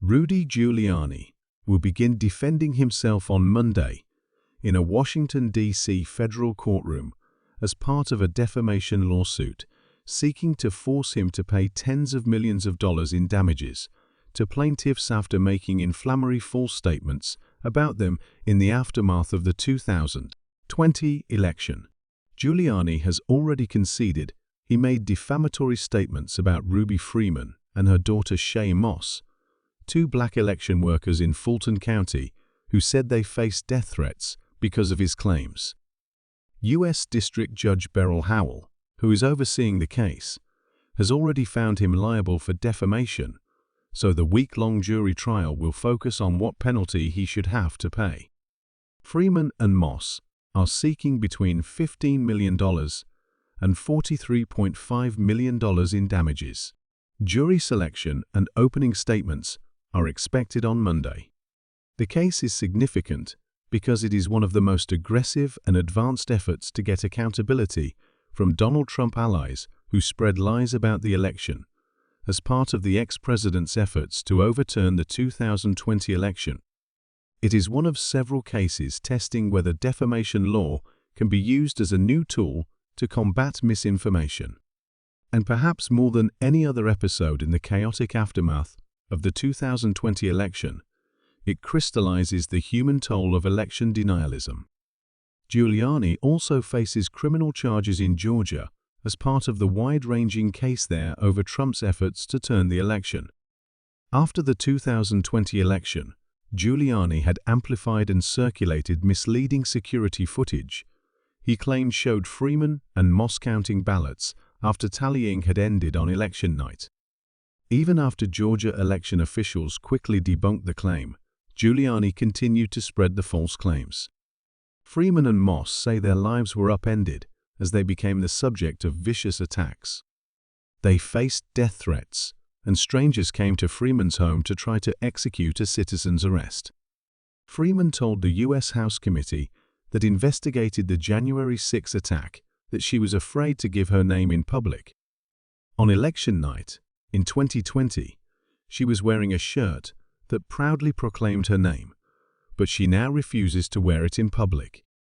Rudy Giuliani will begin defending himself on Monday in a Washington, D.C. federal courtroom as part of a defamation lawsuit seeking to force him to pay tens of millions of dollars in damages to plaintiffs after making inflammatory false statements about them in the aftermath of the 2020 election. Giuliani has already conceded he made defamatory statements about Ruby Freeman and her daughter Shaye Moss, two black election workers in Fulton County who said they faced death threats because of his claims. U.S. District Judge Beryl Howell, who is overseeing the case, has already found him liable for defamation, so the week-long jury trial will focus on what penalty he should have to pay. Freeman and Moss are seeking between $15 million and $43.5 million in damages. Jury selection and opening statements are expected on Monday. The case is significant because it is one of the most aggressive and advanced efforts to get accountability from Donald Trump allies who spread lies about the election as part of the ex-president's efforts to overturn the 2020 election. It is one of several cases testing whether defamation law can be used as a new tool to combat misinformation. And perhaps more than any other episode in the chaotic aftermath of the 2020 election, it crystallizes the human toll of election denialism. Giuliani also faces criminal charges in Georgia as part of the wide-ranging case there over Trump's efforts to turn the election. After the 2020 election, Giuliani had amplified and circulated misleading security footage he claimed showed Freeman and Moss counting ballots after tallying had ended on election night. Even after Georgia election officials quickly debunked the claim, Giuliani continued to spread the false claims. Freeman and Moss say their lives were upended as they became the subject of vicious attacks. They faced death threats, and strangers came to Freeman's home to try to execute a citizen's arrest. Freeman told the U.S. House Committee that investigated the January 6 attack that she was afraid to give her name in public. On election night, in 2020, she was wearing a shirt that proudly proclaimed her name, but she now refuses to wear it in public.